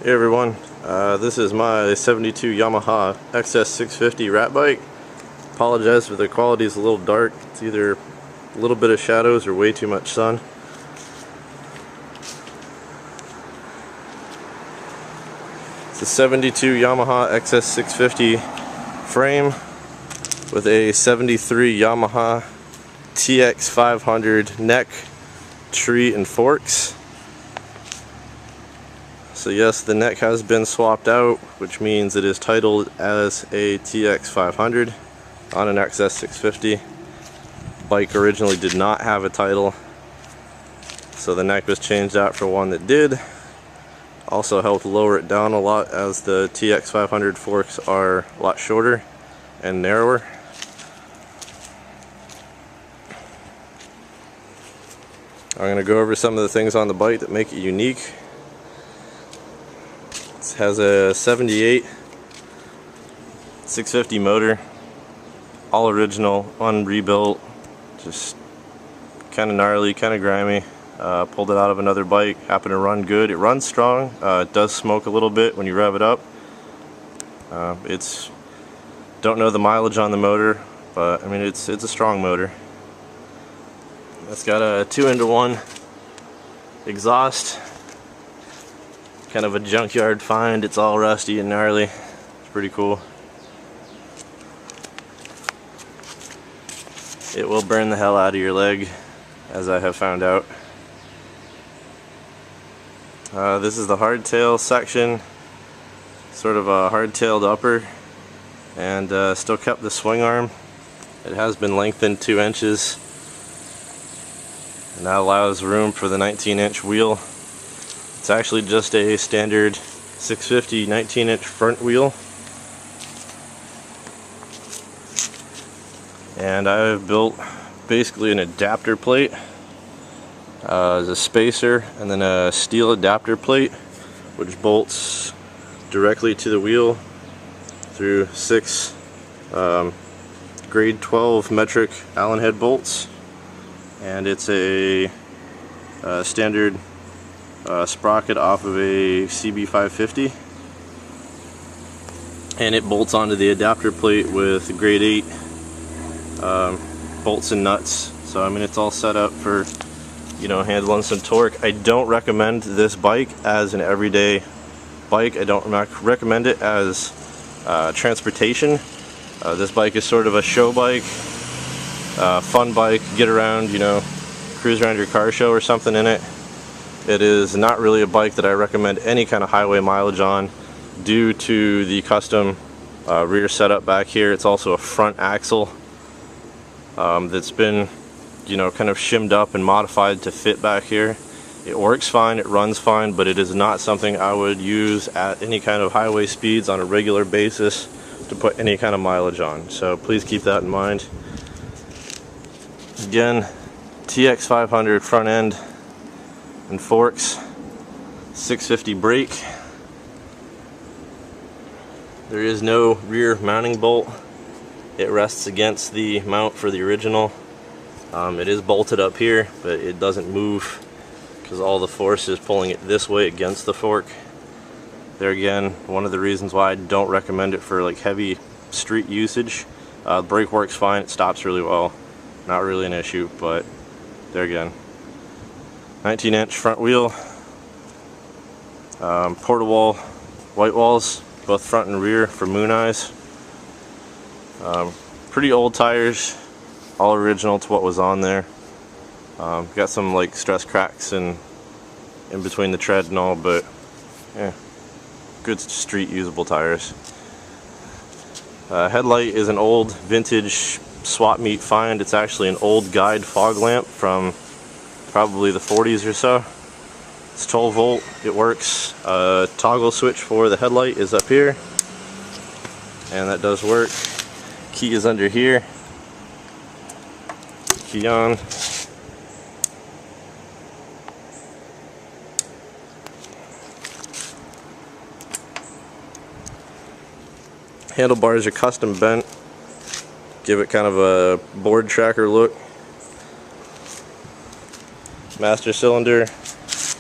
Hey everyone, this is my 72 Yamaha XS650 rat bike. Apologize if the quality is a little dark. It's either a little bit of shadows or way too much sun. It's a 72 Yamaha XS650 frame with a 73 Yamaha TX500 neck, tree, and forks. So yes, the neck has been swapped out, which means it is titled as a TX500 on an XS650. Bike originally did not have a title, so the neck was changed out for one that did. Also helped lower it down a lot, as the TX500 forks are a lot shorter and narrower. I'm going to go over some of the things on the bike that make it unique. It has a 78 650 motor, all original, unrebuilt, just kind of gnarly, kind of grimy. Pulled it out of another bike, happened to run good. It runs strong. It does smoke a little bit when you rev it up. Don't know the mileage on the motor, but I mean it's a strong motor. It's got a 2-into-1 exhaust. Kind of a junkyard find. It's all rusty and gnarly. It's pretty cool. It will burn the hell out of your leg, as I have found out. This is the hardtail section, sort of a hard-tailed upper, and still kept the swing arm. It has been lengthened 2 inches, and that allows room for the 19-inch wheel. It's actually just a standard 650 19-inch front wheel, and I've built basically an adapter plate as a spacer, and then a steel adapter plate which bolts directly to the wheel through 6 grade 12 metric Allen head bolts, and it's a standard sprocket off of a CB550, and it bolts onto the adapter plate with grade 8 bolts and nuts. So I mean, it's all set up for, you know, handling some torque. I don't recommend this bike as an everyday bike. I don't recommend it as transportation. This bike is sort of a show bike, fun bike, get around, you know, cruise around your car show or something in it. It is not really a bike that I recommend any kind of highway mileage on, due to the custom rear setup back here. It's also a front axle that's been, you know, kind of shimmed up and modified to fit back here. It works fine, it runs fine, but it is not something I would use at any kind of highway speeds on a regular basis to put any kind of mileage on. So please keep that in mind. Again, TX500 front end and forks, 650 brake. There is no rear mounting bolt. It rests against the mount for the original. It is bolted up here, but it doesn't move because all the force is pulling it this way against the fork. There again, one of the reasons why I don't recommend it for like heavy street usage. The brake works fine, it stops really well, not really an issue, but there again. 19-inch front wheel, porta-wall white walls, both front and rear for moon eyes. Pretty old tires, all original to what was on there. Got some like stress cracks in between the tread and all, but yeah, good street usable tires. Headlight is an old vintage swap meet find. It's actually an old guide fog lamp from probably the 40s or so. It's 12 volt, it works. Toggle switch for the headlight is up here, and that does work. Key is under here. Key on. Handlebars are custom bent, give it kind of a board tracker look. Master cylinder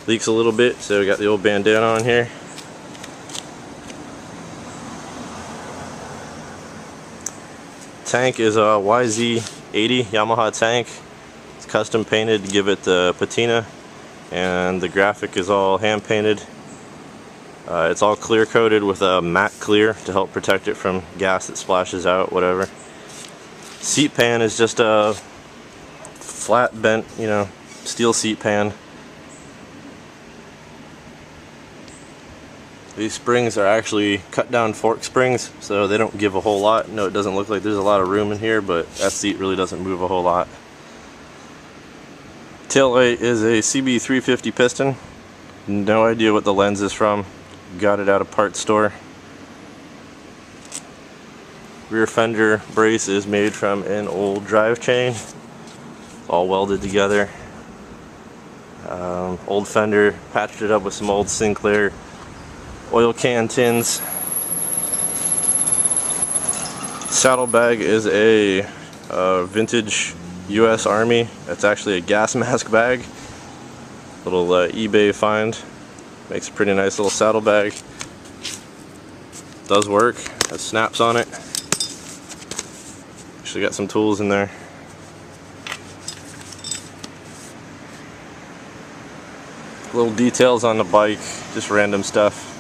leaks a little bit, so we got the old bandana on here. tank is a YZ80 Yamaha tank. It's custom painted to give it the patina, and the graphic is all hand painted. It's all clear coated with a matte clear to help protect it from gas that splashes out, whatever. Seat pan is just a flat bent, you know, steel seat pan. These springs are actually cut down fork springs, so they don't give a whole lot. No, it doesn't look like there's a lot of room in here, but that seat really doesn't move a whole lot. Taillight is a CB350 piston. No idea what the lens is from. Got it at a parts store. Rear fender brace is made from an old drive chain. It's all welded together. Old fender, patched it up with some old Sinclair oil can tins. Saddlebag is a vintage US Army. It's actually a gas mask bag. Little eBay find. Makes a pretty nice little saddlebag. Does work. Has snaps on it. Actually got some tools in there. Little details on the bike, just random stuff.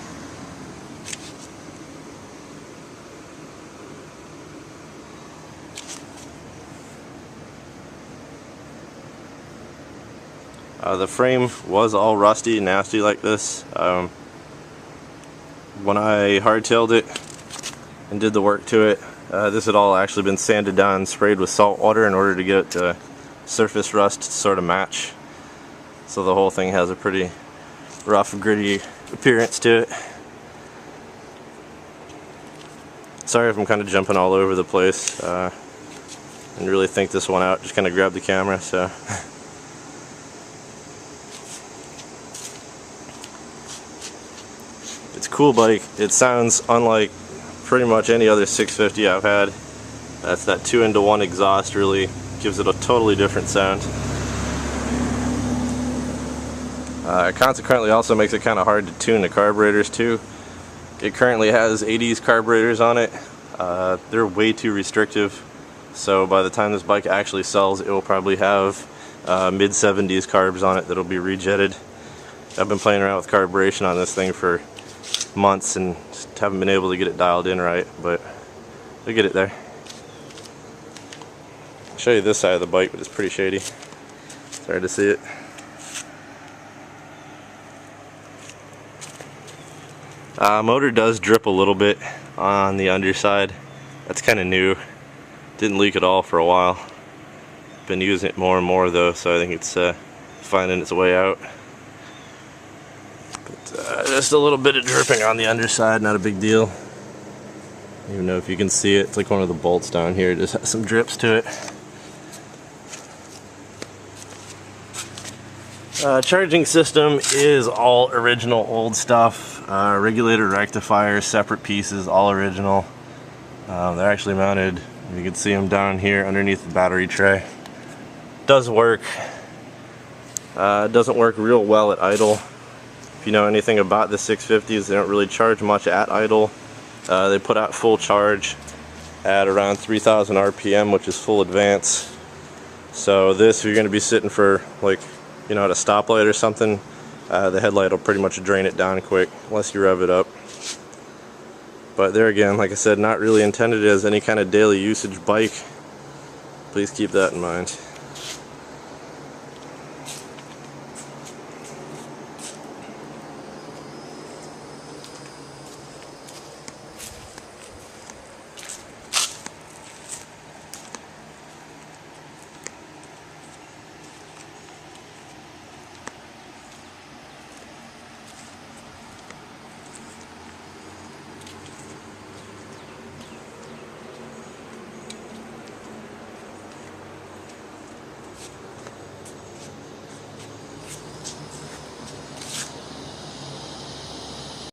The frame was all rusty, nasty like this. When I hardtailed it and did the work to it, this had all actually been sanded down and sprayed with salt water in order to get it to surface rust sort of match. So the whole thing has a pretty rough, gritty appearance to it. Sorry if I'm kind of jumping all over the place. Didn't really think this one out, just kind of grabbed the camera, so. It's a cool bike. It sounds unlike pretty much any other 650 I've had. That's that 2-into-1 exhaust really gives it a totally different sound. It consequently also makes it kind of hard to tune the carburetors too. It currently has 80s carburetors on it. They're way too restrictive, so by the time this bike actually sells, it will probably have mid-70s carbs on it that'll be rejetted. I've been playing around with carburation on this thing for months and just haven't been able to get it dialed in right, but we'll get it there. I'll show you this side of the bike, but it's pretty shady. It's hard to see it. Motor does drip a little bit on the underside. That's kind of new. Didn't leak at all for a while. Been using it more and more though, so I think it's finding its way out. But just a little bit of dripping on the underside, not a big deal. Even though if you can see it, it's like one of the bolts down here, it just has some drips to it. Charging system is all original old stuff. Regulator, rectifier, separate pieces, all original. They're actually mounted, you can see them down here underneath the battery tray. Does work. Doesn't work real well at idle. If you know anything about the 650s, they don't really charge much at idle. They put out full charge at around 3,000 RPM, which is full advance. So this, if you're going to be sitting for, like, you know, at a stoplight or something, the headlight will pretty much drain it down quick unless you rev it up. But there again, like I said, not really intended as any kind of daily usage bike. Please keep that in mind.